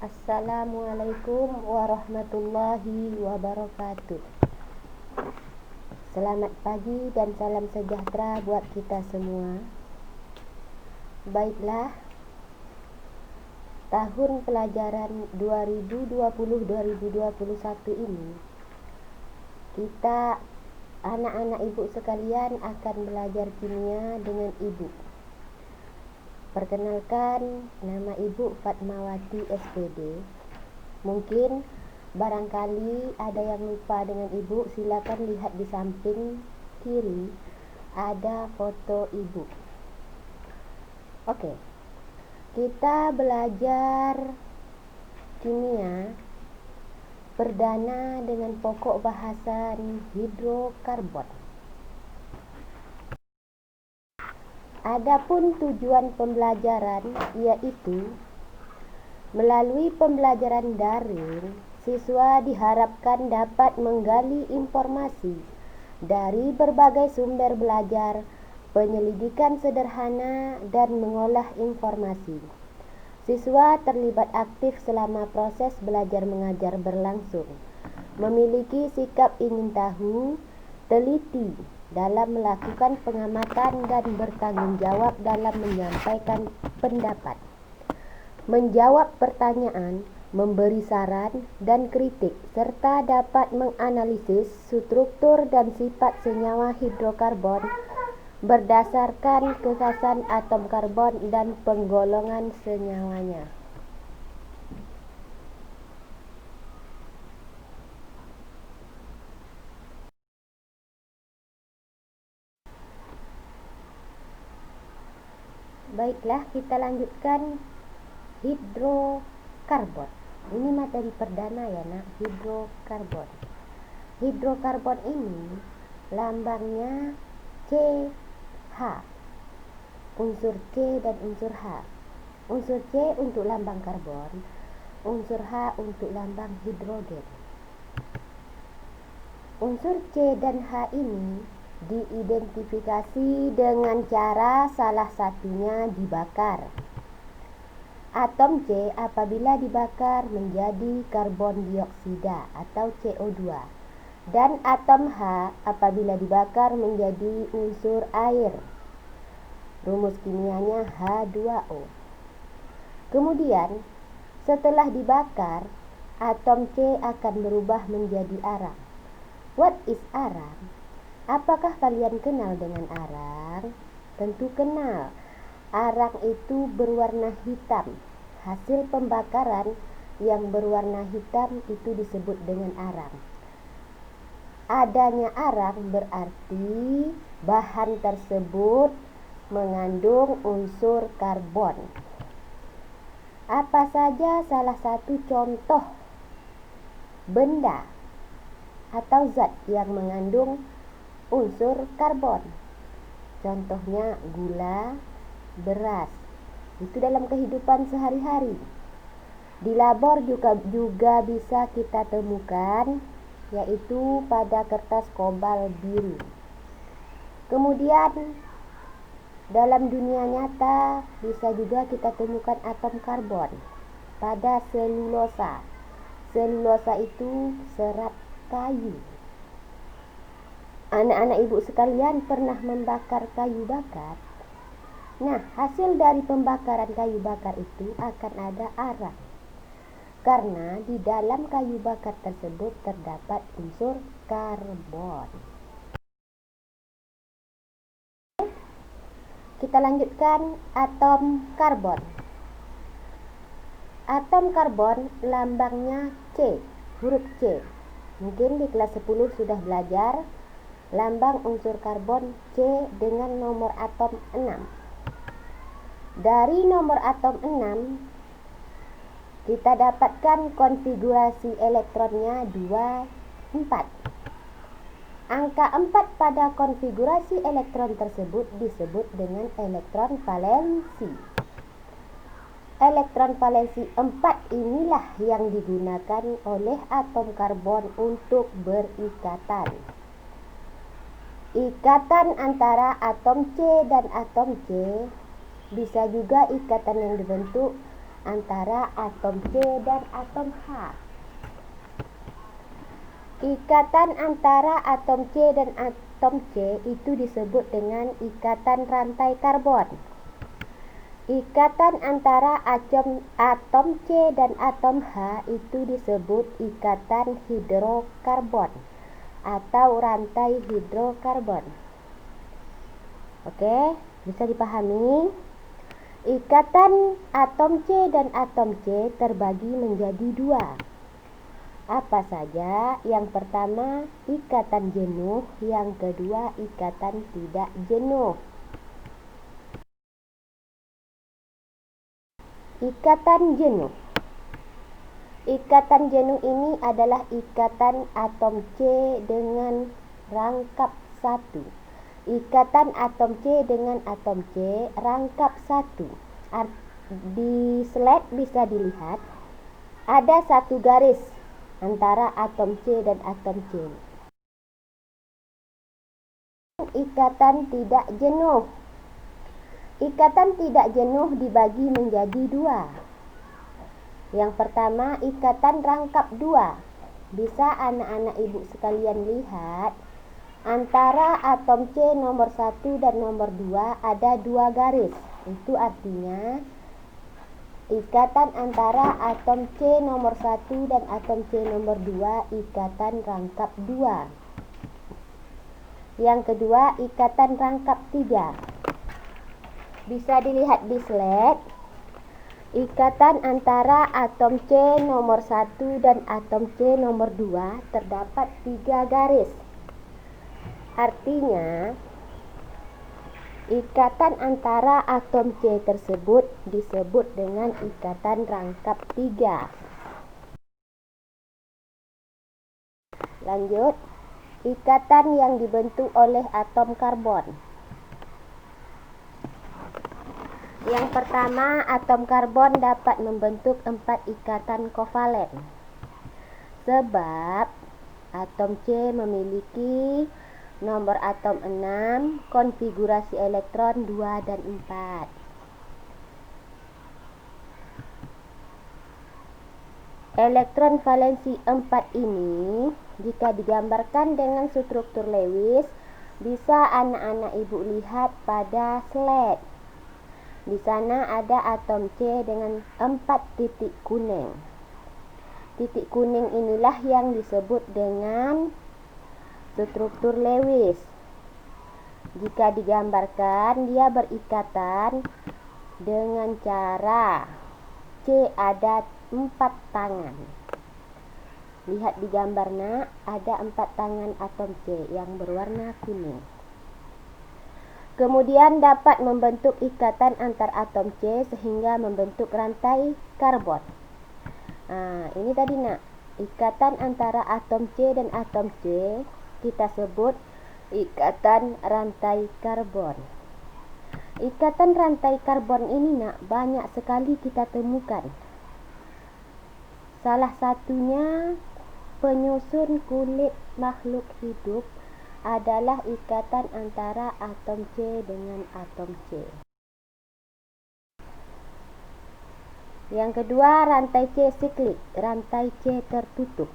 Assalamualaikum warahmatullahi wabarakatuh. Selamat pagi dan salam sejahtera buat kita semua. Baiklah, tahun pelajaran 2020-2021 ini kita anak-anak ibu sekalian akan belajar kimia dengan ibu. Perkenalkan, nama ibu Fatmawati SPD. Mungkin barangkali ada yang lupa dengan ibu, silakan lihat di samping kiri ada foto ibu. Oke, kita belajar kimia perdana dengan pokok bahasan hidrokarbon. Adapun tujuan pembelajaran yaitu melalui pembelajaran daring, siswa diharapkan dapat menggali informasi dari berbagai sumber belajar, penyelidikan sederhana, dan mengolah informasi. Siswa terlibat aktif selama proses belajar mengajar berlangsung, memiliki sikap ingin tahu, teliti dalam melakukan pengamatan dan bertanggung jawab dalam menyampaikan pendapat, menjawab pertanyaan, memberi saran dan kritik, serta dapat menganalisis struktur dan sifat senyawa hidrokarbon berdasarkan kekhasan atom karbon dan penggolongan senyawanya. Baiklah, kita lanjutkan hidrokarbon. Ini materi perdana ya nak, hidrokarbon. Hidrokarbon ini lambangnya CH. Unsur C dan unsur H. Unsur C untuk lambang karbon, unsur H untuk lambang hidrogen. Unsur C dan H ini diidentifikasi dengan cara salah satunya dibakar. Atom C apabila dibakar menjadi karbon dioksida atau CO2, dan atom H apabila dibakar menjadi unsur air. Rumus kimianya H2O. Kemudian, setelah dibakar, atom C akan berubah menjadi arang. What is arang? Apakah kalian kenal dengan arang? Tentu kenal. Arang itu berwarna hitam. Hasil pembakaran yang berwarna hitam itu disebut dengan arang. Adanya arang berarti bahan tersebut mengandung unsur karbon. Apa saja salah satu contoh benda atau zat yang mengandung unsur karbon? Contohnya gula, beras. Itu dalam kehidupan sehari-hari. Di labor juga bisa kita temukan, yaitu pada kertas kobal biru. Kemudian dalam dunia nyata bisa juga kita temukan atom karbon pada selulosa. Selulosa itu serat kayu. Anak-anak ibu sekalian pernah membakar kayu bakar? Nah, hasil dari pembakaran kayu bakar itu akan ada arang. Karena di dalam kayu bakar tersebut terdapat unsur karbon. Kita lanjutkan atom karbon. Atom karbon lambangnya C, huruf C. Mungkin di kelas 10 sudah belajar lambang unsur karbon C dengan nomor atom 6. Dari nomor atom 6 kita dapatkan konfigurasi elektronnya 2, 4. Angka 4 pada konfigurasi elektron tersebut disebut dengan elektron valensi. Elektron valensi 4 inilah yang digunakan oleh atom karbon untuk berikatan. Ikatan antara atom C dan atom C bisa juga ikatan yang dibentuk antara atom C dan atom H. Ikatan antara atom C dan atom C itu disebut dengan ikatan rantai karbon. Ikatan antara atom C dan atom H itu disebut ikatan hidrokarbon atau rantai hidrokarbon. Oke, bisa dipahami? Ikatan atom C dan atom C terbagi menjadi dua. Apa saja? Yang pertama, ikatan jenuh, yang kedua, ikatan tidak jenuh. Ikatan jenuh. Ikatan jenuh ini adalah ikatan atom C dengan rangkap satu. Ikatan atom C dengan atom C rangkap satu. Di slide bisa dilihat ada satu garis antara atom C dan atom C. Ikatan tidak jenuh. Ikatan tidak jenuh dibagi menjadi dua. Yang pertama, ikatan rangkap dua. Bisa anak-anak ibu sekalian lihat, antara atom C nomor 1 dan nomor 2 ada dua garis. Itu artinya ikatan antara atom C nomor 1 dan atom C nomor 2 ikatan rangkap 2. Yang kedua, ikatan rangkap 3. Bisa dilihat di slide. Ikatan antara atom C nomor 1 dan atom C nomor 2 terdapat 3 garis. Artinya, ikatan antara atom C tersebut disebut dengan ikatan rangkap 3. Lanjut, ikatan yang dibentuk oleh atom karbon. Yang pertama, atom karbon dapat membentuk 4 ikatan kovalen. Sebab atom C memiliki nomor atom 6, konfigurasi elektron 2 dan 4. Elektron valensi 4 ini jika digambarkan dengan struktur Lewis, bisa anak-anak ibu lihat pada slide. Di sana ada atom C dengan 4 titik kuning. Titik kuning inilah yang disebut dengan struktur Lewis. Jika digambarkan, dia berikatan dengan cara C ada 4 tangan. Lihat di gambarnya, ada 4 tangan atom C yang berwarna kuning. Kemudian dapat membentuk ikatan antar atom C sehingga membentuk rantai karbon. Ini tadi ikatan antara atom C dan atom C kita sebut ikatan rantai karbon. Ikatan rantai karbon ini banyak sekali kita temukan. Salah satunya penyusun kulit makhluk hidup adalah ikatan antara atom C dengan atom C. Yang kedua, rantai C siklik, rantai C tertutup.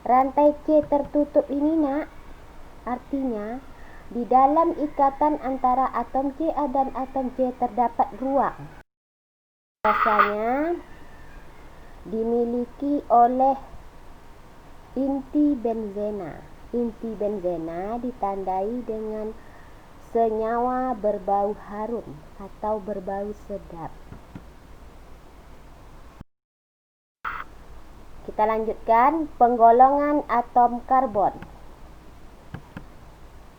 Rantai C tertutup ini artinya di dalam ikatan antara atom C dan atom C terdapat ruang. Biasanya dimiliki oleh inti benzena. Inti benzena ditandai dengan senyawa berbau harum atau berbau sedap. Kita lanjutkan penggolongan atom karbon.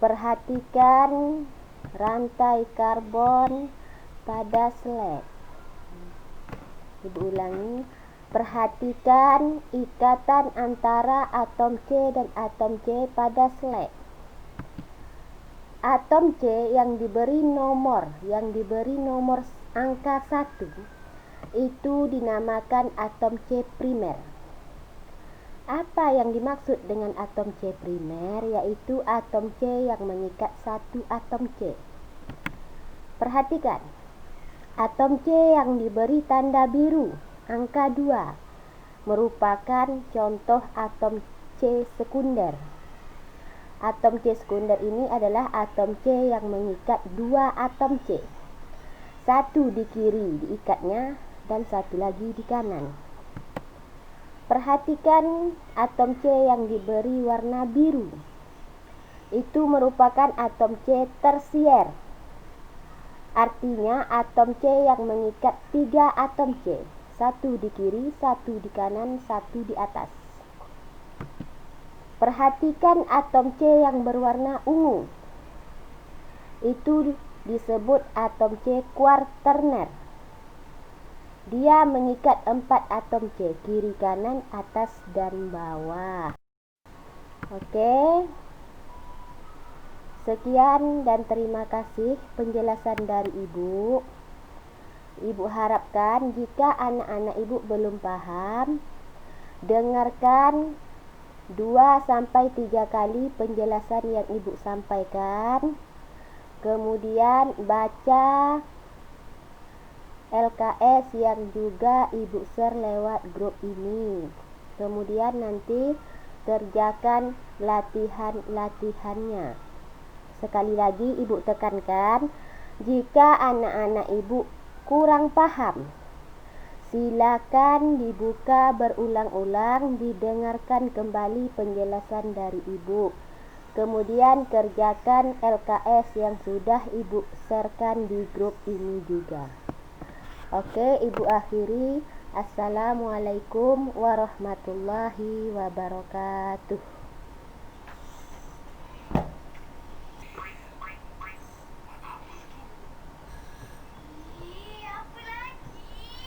Perhatikan rantai karbon pada slide. Ibu ulangi. Perhatikan ikatan antara atom C dan atom C pada slide. Atom C yang diberi nomor angka 1 itu dinamakan atom C primer. Apa yang dimaksud dengan atom C primer? Yaitu atom C yang mengikat satu atom C. Perhatikan, Atom C yang diberi tanda biru, angka 2, merupakan contoh atom C sekunder. Atom C sekunder ini adalah atom C yang mengikat dua atom C. Satu di kiri diikatnya dan satu lagi di kanan. Perhatikan atom C yang diberi warna biru. Itu merupakan atom C tersier. Artinya atom C yang mengikat 3 atom C. Satu di kiri, satu di kanan, satu di atas. Perhatikan atom C yang berwarna ungu. Itu disebut atom C kuarterner. Dia mengikat 4 atom C, kiri, kanan, atas, dan bawah. Oke. Sekian dan terima kasih penjelasan dari Ibu. Ibu harapkan jika anak-anak Ibu belum paham, dengarkan 2-3 kali penjelasan yang Ibu sampaikan. Kemudian baca LKS yang juga Ibu share lewat grup ini. Kemudian nanti kerjakan latihan-latihannya. Sekali lagi Ibu tekankan, jika anak-anak Ibu kurang paham, silakan dibuka berulang-ulang, didengarkan kembali penjelasan dari Ibu. Kemudian kerjakan LKS yang sudah Ibu sharekan di grup ini juga. Oke, Ibu akhiri. Assalamualaikum warahmatullahi wabarakatuh.